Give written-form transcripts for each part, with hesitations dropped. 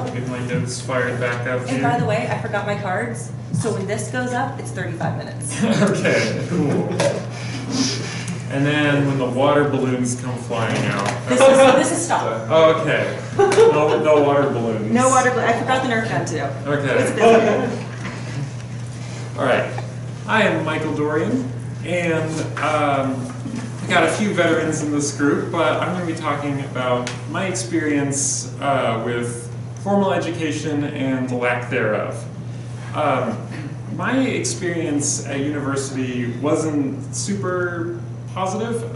Get my notes fired back up here. And by the way, I forgot my cards, so when this goes up, it's 35 minutes. Okay, cool. And then when the water balloons come flying out. This is stop. Okay. No water balloons. No water balloons. I forgot the Nerf gun too. Okay. All right. I am Michael Dorian, and I got a few veterans in this group, but I'm going to be talking about my experience with formal education and the lack thereof. My experience at university wasn't super positive.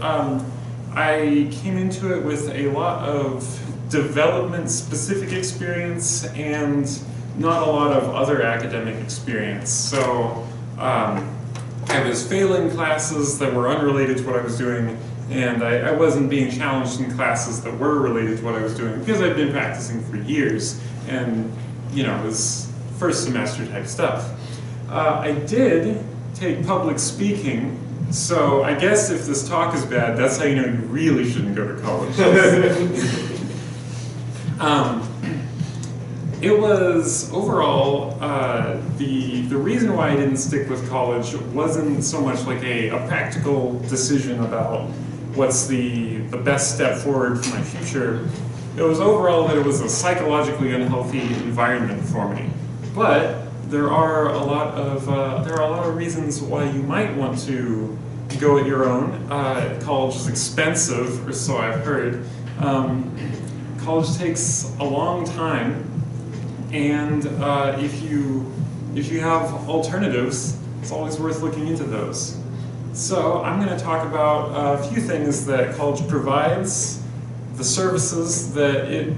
I came into it with a lot of development-specific experience and not a lot of other academic experience. So I was failing classes that were unrelated to what I was doing, and I wasn't being challenged in classes that were related to what I was doing because I'd been practicing for years, and it was first semester type stuff. I did take public speaking, so I guess if this talk is bad, that's how you know you really shouldn't go to college. It was overall, the reason why I didn't stick with college wasn't so much like a practical decision about what's the best step forward for my future. It was overall that it was a psychologically unhealthy environment for me. But there are a lot of reasons why you might want to go it your own. College is expensive, or so I've heard. College takes a long time, and if you have alternatives, it's always worth looking into those. So I'm going to talk about a few things that college provides, the services that it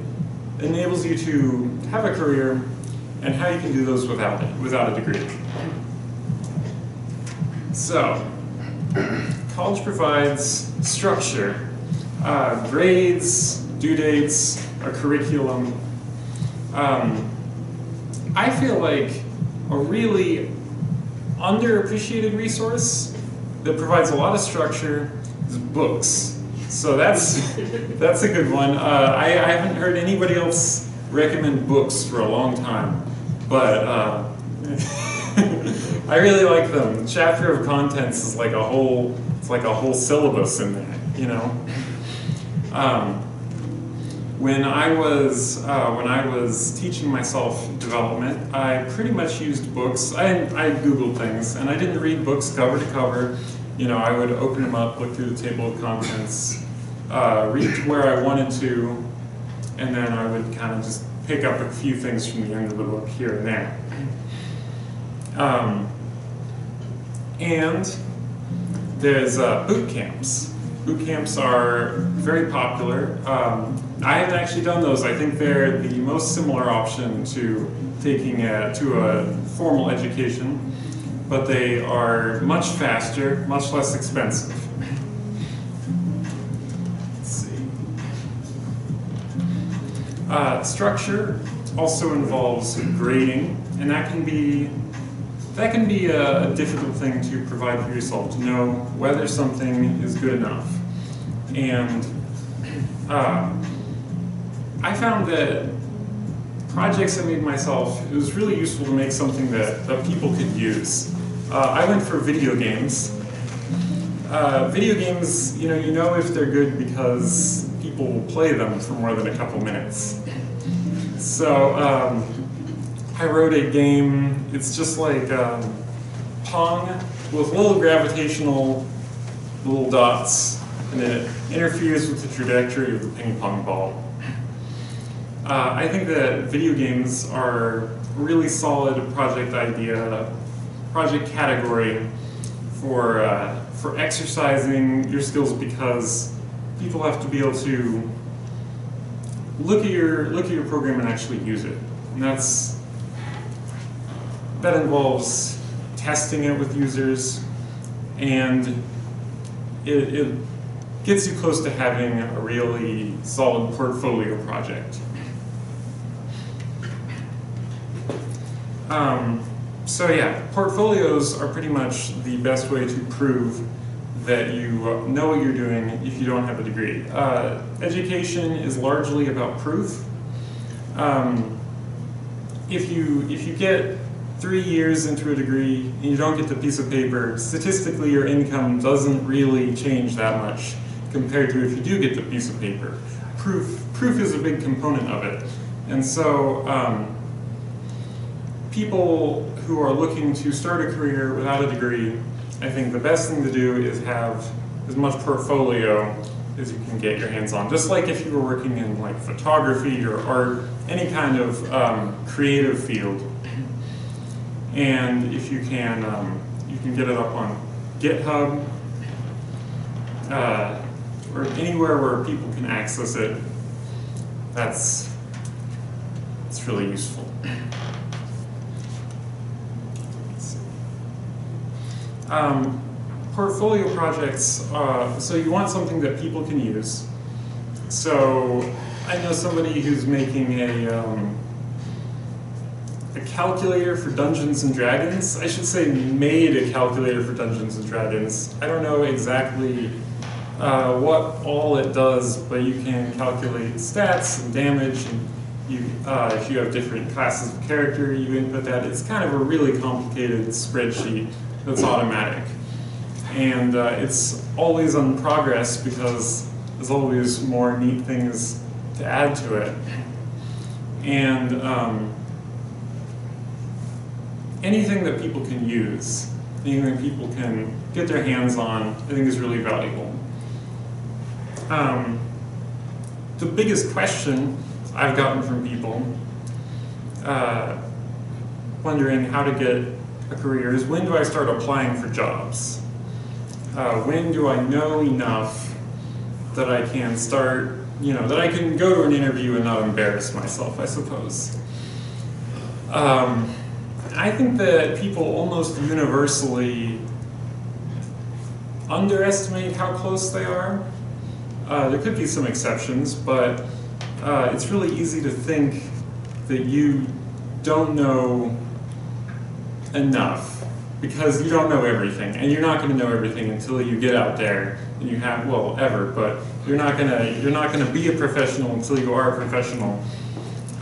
enables you to have a career, and how you can do those without a degree. So, college provides structure, grades, due dates, a curriculum. I feel like a really underappreciated resource that provides a lot of structure is books. So that's a good one. I haven't heard anybody else recommend books for a long time, but I really like them. Chapter of contents is like a whole syllabus in there, When I was teaching myself development, I pretty much used books. I Googled things, and I didn't read books cover to cover. I would open them up, look through the table of contents, read to where I wanted to, and then I would kind of just pick up a few things from the end of the book here and there. And there's boot camps. Boot camps are very popular. I haven't actually done those. I think they're the most similar option to taking to a formal education, but they are much faster, much less expensive. Let's see. Structure also involves grading, and that can be a difficult thing to provide for yourself, to know whether something is good enough. And I found that projects I made myself, it was really useful to make something that people could use. I went for video games. Video games, you know if they're good because people will play them for more than a couple minutes. So I wrote a game, it's just like Pong with little gravitational little dots, and it interferes with the trajectory of the ping pong ball. I think that video games are a really solid project idea, project category for exercising your skills, because people have to be able to look at your program and actually use it, and that involves testing it with users, and it gets you close to having a really solid portfolio project. So yeah, portfolios are pretty much the best way to prove that you know what you're doing if you don't have a degree. Education is largely about proof. if you get 3 years into a degree and you don't get the piece of paper, statistically your income doesn't really change that much compared to if you do get the piece of paper. Proof is a big component of it. And so people who are looking to start a career without a degree, I think the best thing to do is have as much portfolio as you can get your hands on. Just like if you were working in like photography or art, any kind of creative field. And if you can get it up on GitHub or anywhere where people can access it. It's really useful. Portfolio projects, so you want something that people can use. So I know somebody who's making a calculator for Dungeons and Dragons. I should say made a calculator for Dungeons and Dragons. I don't know exactly what all it does, but you can calculate stats and damage, and if you have different classes of character, you input that. It's kind of a really complicated spreadsheet that's automatic. And it's always on progress because there's always more neat things to add to it. And anything that people can use, anything that people can get their hands on, I think is really valuable. The biggest question I've gotten from people wondering how to get a career is, when do I start applying for jobs? When do I know enough that I can start, that I can go to an interview and not embarrass myself, I suppose. I think that people almost universally underestimate how close they are. There could be some exceptions, but it's really easy to think that you don't know enough because you don't know everything, and you're not going to know everything until you get out there and you have, well, ever, but you're not gonna be a professional until you are a professional.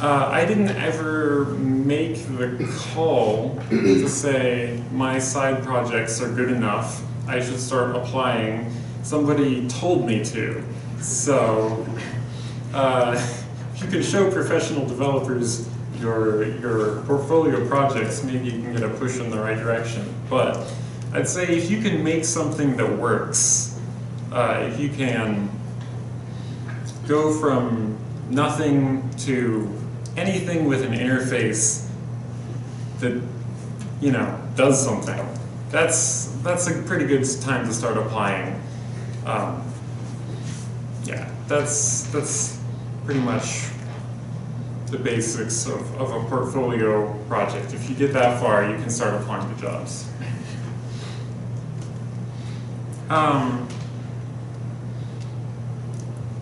I didn't ever make the call to say my side projects are good enough, I should start applying. Somebody told me to. So if you can show professional developers your portfolio projects, maybe you can get a push in the right direction. But I'd say if you can make something that works, if you can go from nothing to anything with an interface that does something, that's a pretty good time to start applying. Yeah, that's pretty much the basics of a portfolio project. If you get that far, you can start applying to jobs.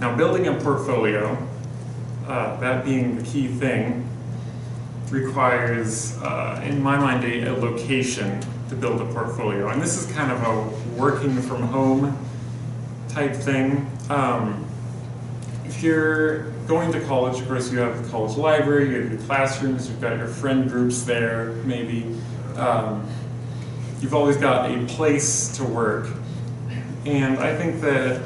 Now, building a portfolio, that being the key thing, requires, in my mind, a location to build a portfolio. And this is kind of a working from home type thing. If you're going to college, of course, you have the college library, you have your classrooms, you've got your friend groups there, maybe. You've always got a place to work. And I think that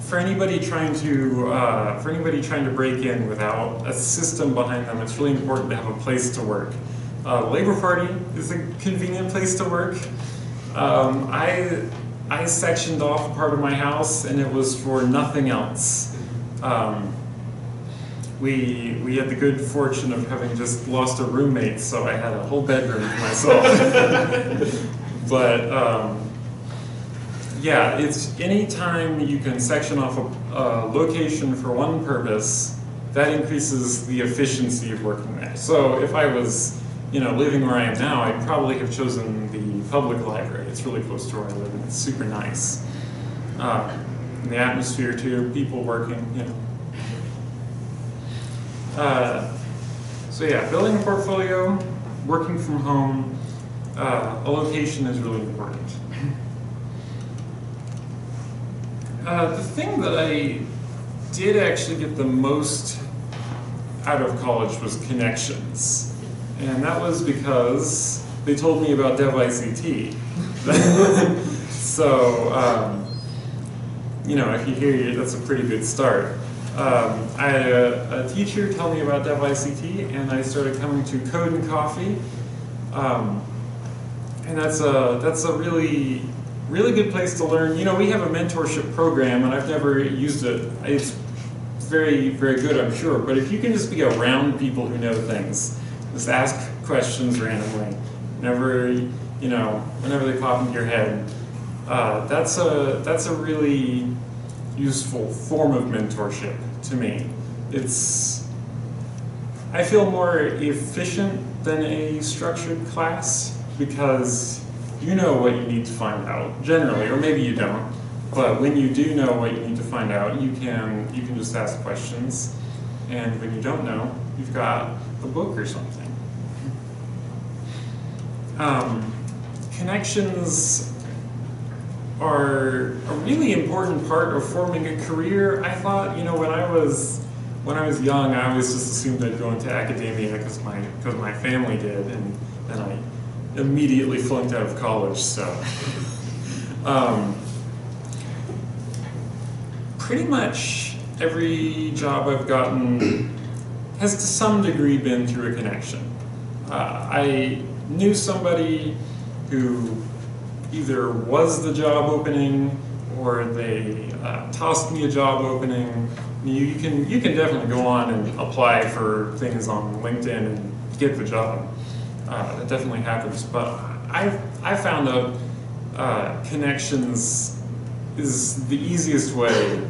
for anybody trying to break in without a system behind them, it's really important to have a place to work. The Labor Party is a convenient place to work. I sectioned off a part of my house, and it was for nothing else. We had the good fortune of having just lost a roommate, so I had a whole bedroom to myself. But yeah, it's any time you can section off a location for one purpose, that increases the efficiency of working there. So if I was living where I am now, I'd probably have chosen the public library. It's really close to where I live, and it's super nice. And the atmosphere too, people working, So yeah, building a portfolio, working from home, a location is really important. The thing that I did actually get the most out of college was connections. And that was because they told me about devICT. So, you know, if you hear it, that's a pretty good start. I had a teacher tell me about devICT, and I started coming to Code and Coffee. And that's a really good place to learn. You know, we have a mentorship program, and I've never used it. It's very good, I'm sure. But if you can just be around people who know things, just ask questions randomly, whenever they pop into your head. That's a really useful form of mentorship to me. I feel more efficient than a structured class because you know what you need to find out, generally, or maybe you don't. But when you do know what you need to find out, you can just ask questions. And when you don't know, you've got a book or something. Connections are a really important part of forming a career. I thought, you know, when I was young, I always just assumed I'd go into academia because my family did, and then I immediately flunked out of college. So, pretty much every job I've gotten has to some degree been through a connection. I knew somebody who either was the job opening or they tossed me a job opening. You can definitely go on and apply for things on LinkedIn and get the job. That definitely happens. But I found out connections is the easiest way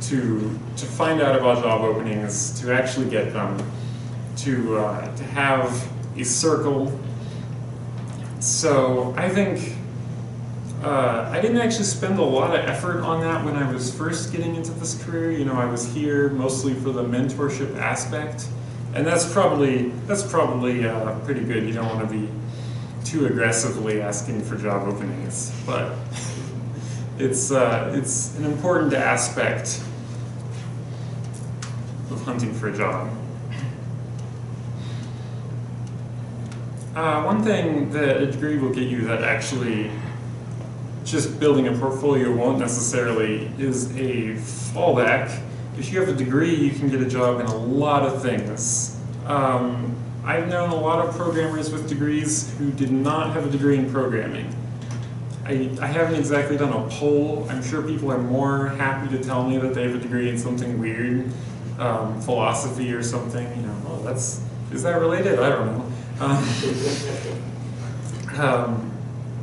to find out about job openings, to actually get them, to have a circle. So I think I didn't actually spend a lot of effort on that when I was first getting into this career. You know, I was here mostly for the mentorship aspect, and that's probably pretty good. You don't want to be too aggressively asking for job openings, but it's an important aspect of hunting for a job. One thing that a degree will get you that actually just building a portfolio won't necessarily is a fallback. If you have a degree, you can get a job in a lot of things. I've known a lot of programmers with degrees who did not have a degree in programming. I haven't exactly done a poll. I'm sure people are more happy to tell me that they have a degree in something weird, philosophy or something. You know, oh, is that related? I don't know.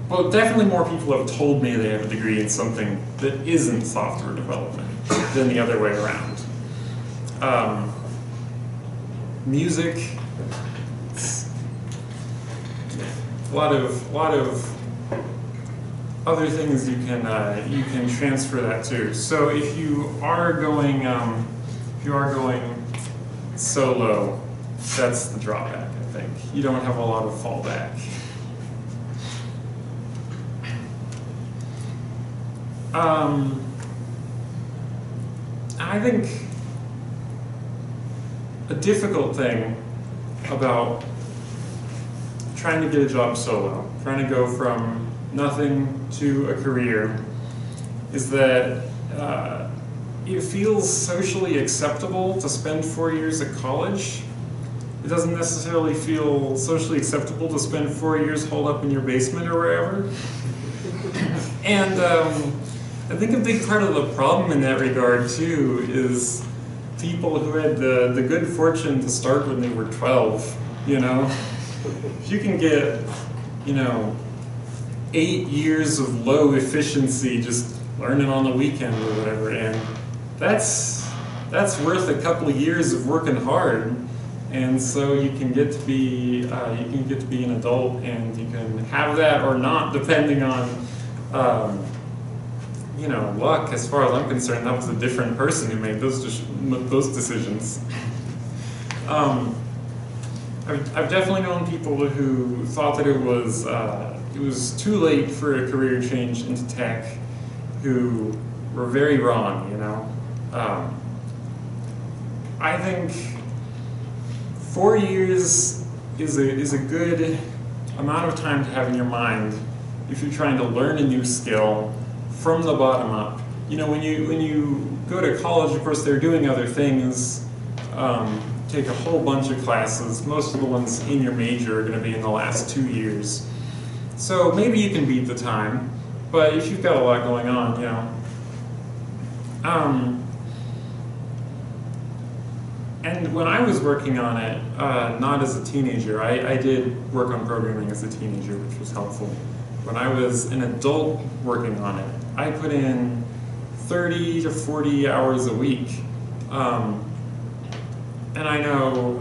Well, definitely more people have told me they have a degree in something that isn't software development than the other way around. Music, a lot of other things you can transfer that to. So if you are going solo, that's the drawback. I think you don't have a lot of fallback. I think a difficult thing about trying to get a job solo, trying to go from nothing to a career, is that it feels socially acceptable to spend 4 years at college. It doesn't necessarily feel socially acceptable to spend 4 years holed up in your basement or wherever. And I think a big part of the problem in that regard too is people who had the good fortune to start when they were 12, you know? If you can get, 8 years of low efficiency just learning on the weekend or whatever, and that's worth a couple of years of working hard. And so you can get to be an adult, and you can have that or not, depending on luck. As far as I'm concerned, that was a different person who made those decisions. I've definitely known people who thought that it was too late for a career change into tech, who were very wrong. I think 4 years is a good amount of time to have in your mind if you're trying to learn a new skill from the bottom up. You know, when you go to college, of course, they're doing other things. Take a whole bunch of classes. Most of the ones in your major are going to be in the last 2 years. So maybe you can beat the time, but if you've got a lot going on, you know. And when I was working on it, not as a teenager, I did work on programming as a teenager, which was helpful. When I was an adult working on it, I put in 30 to 40 hours a week. And I know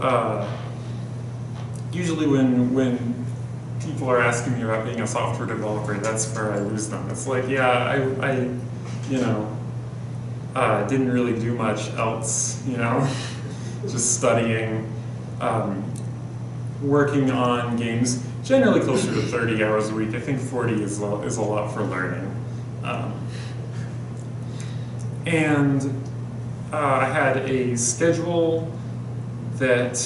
usually when people are asking me about being a software developer, that's where I lose them. It's like, yeah, I you know, didn't really do much else, you know, just studying, working on games, generally closer to 30 hours a week. I think 40 is a lot for learning. And I had a schedule that,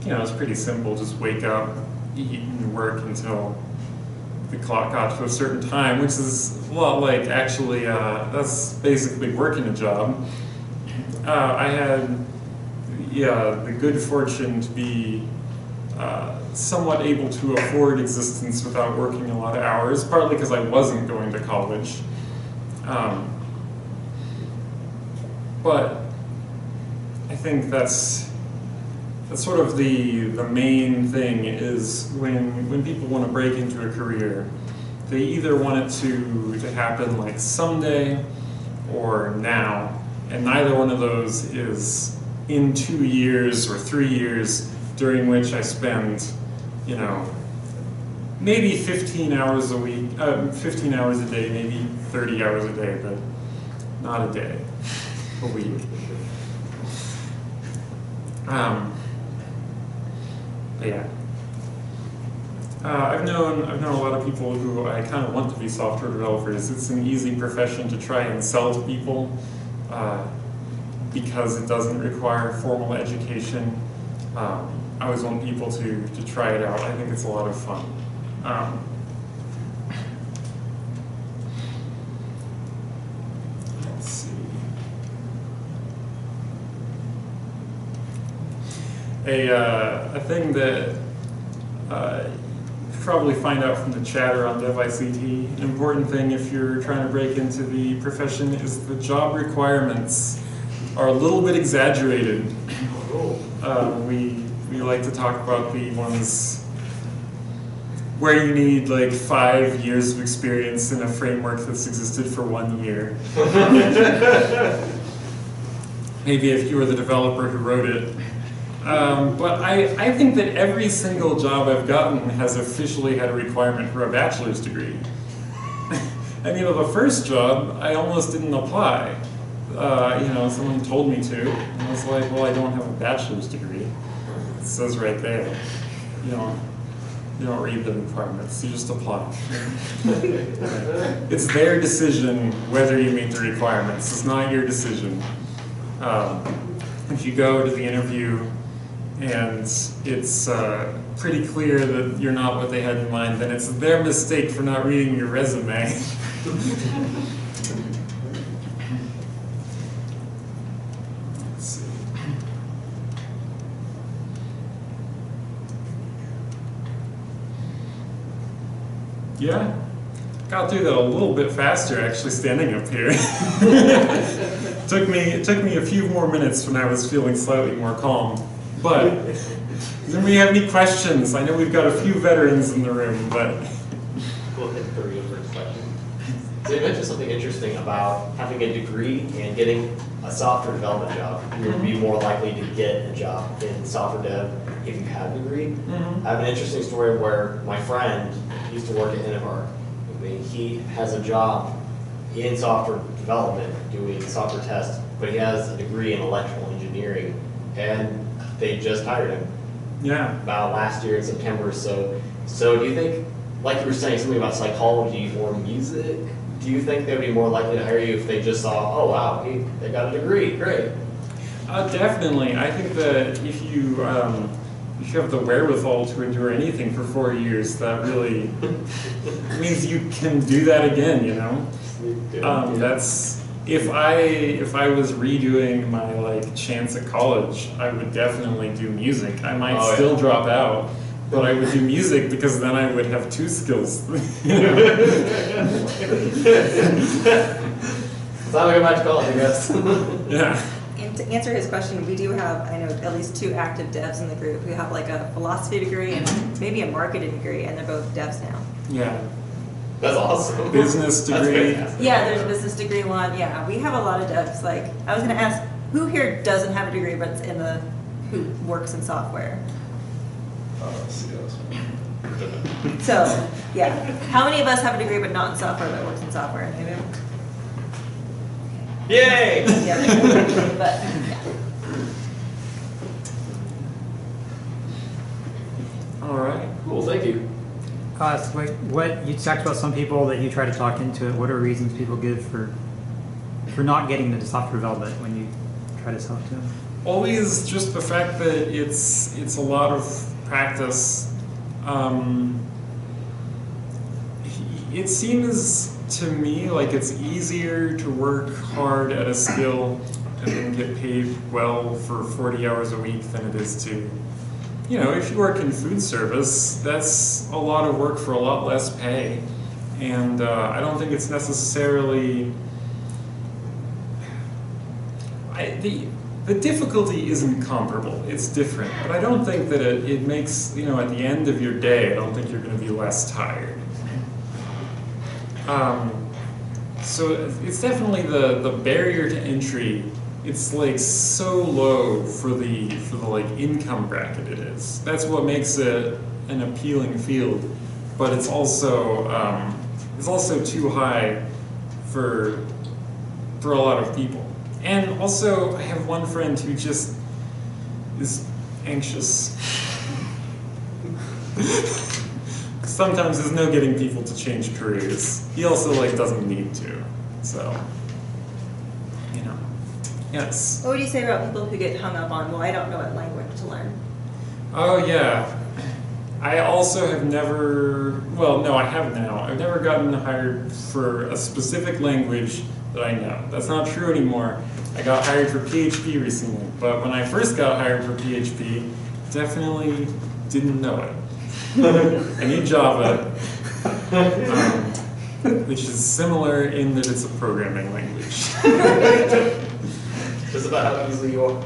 you know, was pretty simple. Just wake up, eat, and work until the clock got to a certain time, which is a lot like, actually, that's basically working a job. I had, the good fortune to be somewhat able to afford existence without working a lot of hours, partly because I wasn't going to college. But I think that's sort of the main thing is when people want to break into a career, they either want it to happen like someday or now, and neither one of those is in 2 years or 3 years, during which I spend, you know, maybe 15 hours a week, 15 hours a day, maybe 30 hours a day, but not a day, a week. But yeah, I've known a lot of people who I kind of want to be software developers. It's an easy profession to try and sell to people because it doesn't require formal education. I always want people to try it out. I think it's a lot of fun. Let's see. A thing that you probably find out from the chatter on devICT, an important thing if you're trying to break into the profession is the job requirements are a little bit exaggerated. We like to talk about the ones where you need like 5 years of experience in a framework that's existed for 1 year. Maybe if you were the developer who wrote it. But I think that every single job I've gotten has officially had a requirement for a bachelor's degree. And you know, the first job, I almost didn't apply. You know, someone told me to, and I was like, well, I don't have a bachelor's degree. It says right there. You don't read the requirements, you just apply. It's their decision whether you meet the requirements. It's not your decision. If you go to the interview and it's pretty clear that you're not what they had in mind, then it's their mistake for not reading your resume. Let's see. Yeah, got through that a little bit faster actually standing up here. It took me a few more minutes when I was feeling slightly more calm. But does anybody have any questions? I know we've got a few veterans in the room, but We'll hit the real first question. So you mentioned something interesting about having a degree and getting a software development job. You would be more likely to get a job in software dev if you had a degree. I have an interesting story where my friend used to work at Innovar. I mean, he has a job in software development doing software tests, but he has a degree in electrical engineering, and they just hired him. yeah. About last year in September. So do you think, like you were saying something about psychology or music, do you think they'd be more likely to hire you if they just saw, oh wow, they got a degree, great? Definitely. I think that if you have the wherewithal to endure anything for 4 years, that really means you can do that again. You know, that's if I was redoing my like chance at college, I would definitely do music. I might still drop out, but I would do music because then I would have 2 skills. Sounds like a match college, I guess. Yeah. And to answer his question, we do have, I know, at least 2 active devs in the group who have like a philosophy degree and maybe a marketing degree, and they're both devs now. Yeah. That's awesome. Business degree. Yeah, there's a business degree one. Yeah, we have a lot of devs. Like, I was going to ask, who here doesn't have a degree but's in the, who works in software? So, yeah. How many of us have a degree but not in software but works in software? Maybe? Yay! Yeah, but, yeah. All right. Cool, thank you. So wait, what you talked about some people that you try to talk into it. What are reasons people give for not getting into software development when you try to sell it to them? Always just the fact that it's a lot of practice. It seems to me like it's easier to work hard at a skill and then get paid well for 40 hours a week than it is to, you know, if you work in food service, that's a lot of work for a lot less pay. And I don't think it's necessarily, the difficulty isn't comparable, it's different. But I don't think that it makes, you know, at the end of your day, I don't think you're going to be less tired. So it's definitely the barrier to entry. It's like so low for the like income bracket it is. That's what makes it an appealing field, but it's also too high for a lot of people. And also, I have one friend who just is anxious. Sometimes there's no getting people to change careers. He also like doesn't need to, so you know. Yes. What would you say about people who get hung up on, well, I don't know what language to learn? Oh yeah. I also have never, well no I have now. I've never gotten hired for a specific language that I know. That's not true anymore. I got hired for PHP recently, but when I first got hired for PHP, definitely didn't know it. I need Java, which is similar in that it's a programming language. Just about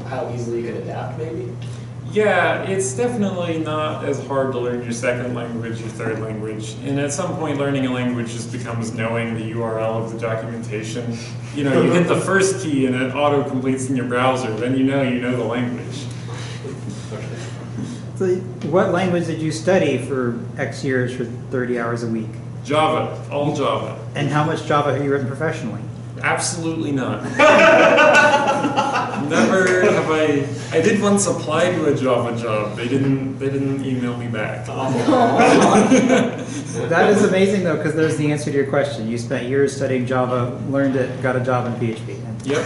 how easily you can adapt, maybe? Yeah, it's definitely not as hard to learn your second language, your third language, and at some point learning a language just becomes knowing the URL of the documentation. You know, you hit the first key and it auto-completes in your browser, then you know the language. So what language did you study for X years for 30 hours a week? Java, all Java. And how much Java have you written professionally? Absolutely not. Never have I did once apply to a Java job. They didn't email me back. That is amazing though, because there's the answer to your question. You spent years studying Java, learned it, got a job in PHP. Yep.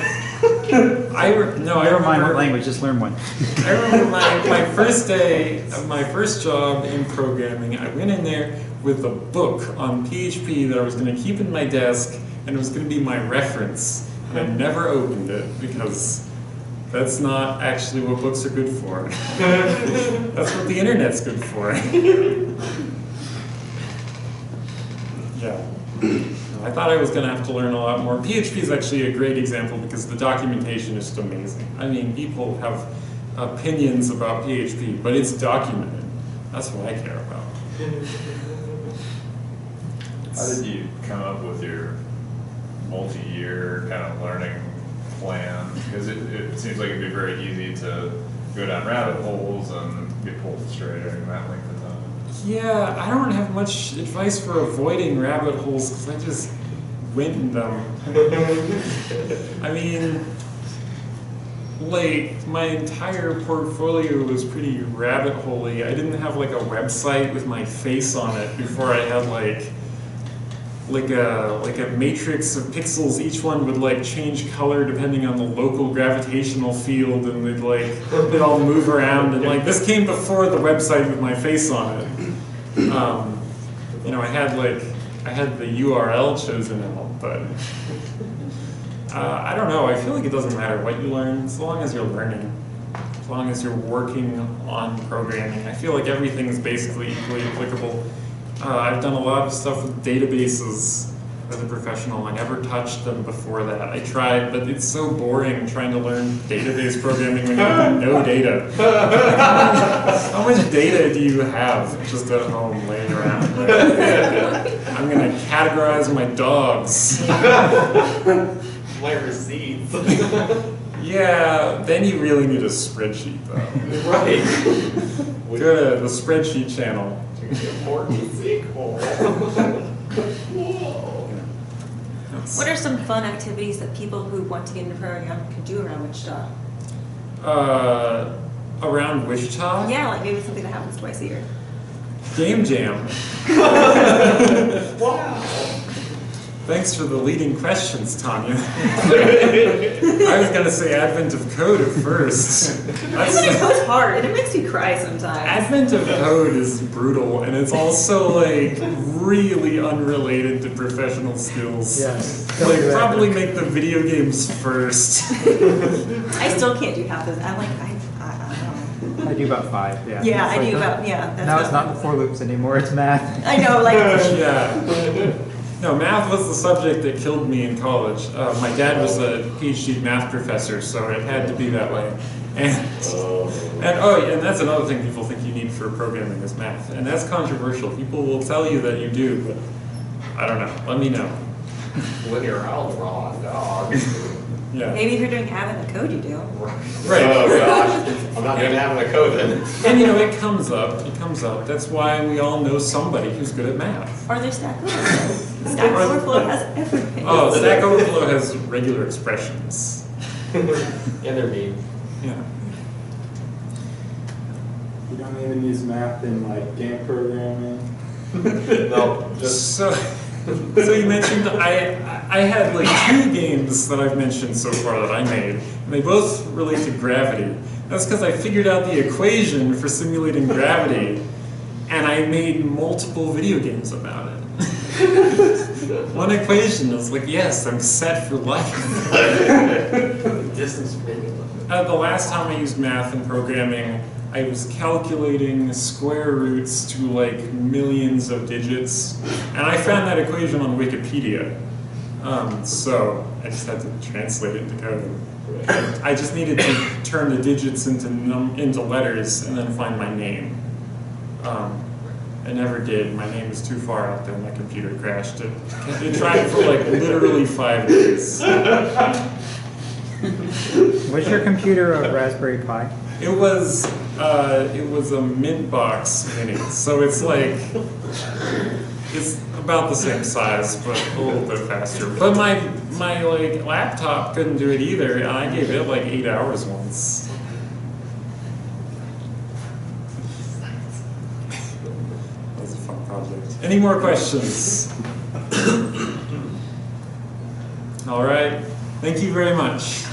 Never mind what language, just learn one. I remember my first day of my first job in programming, I went in there with a book on PHP that I was going to keep in my desk, and it was going to be my reference. And I never opened it because that's not actually what books are good for. That's what the internet's good for. Yeah. I thought I was going to have to learn a lot more. PHP is actually a great example because the documentation is just amazing. I mean, people have opinions about PHP, but it's documented. That's what I care about. How did you come up with your multi-year kind of learning plan? Because it seems like it'd be very easy to go down rabbit holes and get pulled astray during that length of time. Yeah, I don't have much advice for avoiding rabbit holes because I just went in them. I mean, like, my entire portfolio was pretty rabbit hole-y. I didn't have like a website with my face on it before I had like a matrix of pixels. Each one would like change color depending on the local gravitational field, and they'd all move around. And like this came before the website with my face on it. You know, I had the URL chosen out, but I don't know. I feel like it doesn't matter what you learn, as long as you're learning, as long as you're working on programming. I feel like everything is basically equally applicable. I've done a lot of stuff with databases as a professional. I never touched them before that. I tried, but it's so boring trying to learn database programming when you have no data. How much data do you have just at home laying around? I'm going to categorize my dogs. My receipts. Yeah, then you really need a spreadsheet, though. Right. Go to the spreadsheet channel. Important sequel. What are some fun activities that people who want to get into programming could do around Wichita? Around Wichita? Yeah, like maybe something that happens twice a year. Game Jam. Wow. Thanks for the leading questions, Tanya. I was going to say Advent of Code at first. Advent of Code's hard, and it makes me cry sometimes. Advent of Code is brutal, and it's also like really unrelated to professional skills. Yes. Like probably make the video games first. I still can't do half this. I'm like, I don't know. I do about 5, yeah. Yeah, It's I like do the- about, yeah. That's Now it's not the for loops anymore, it's math. I know, like, Yeah. No, math was the subject that killed me in college. My dad was a PhD math professor, so it had to be that way. And that's another thing people think you need for programming is math, and that's controversial. People will tell you that you do, but I don't know. Let me know. When you're out wrong, dog. Yeah. maybe if you're doing Advent of Code, you do. Right. Oh gosh, I'm not even having a code then. And you know, it comes up. It comes up. That's why we all know somebody who's good at math. Or there's Stack Overflow. Stack Overflow has everything. Oh, Stack Overflow has regular expressions. And they're mean. Yeah. You don't even use math in like game programming. No, just So you mentioned I had like 2 games that I've mentioned so far that I made, and they both relate to gravity. That's because I figured out the equation for simulating gravity, and I made multiple video games about it. One equation is like, yes, I'm set for life. distance spinning. The last time I used math in programming, I was calculating square roots to like millions of digits, and I found that equation on Wikipedia. So I just had to translate it into code. I just needed to turn the digits into letters and then find my name. I never did. My name was too far out there. My computer crashed. It tried for like literally 5 days. Was your computer a Raspberry Pi? It was a Mint Box Mini, so it's like it's about the same size, but a little bit faster. But my like laptop couldn't do it either, and I gave it like 8 hours once. That was a fun project. Any more questions? All right. Thank you very much.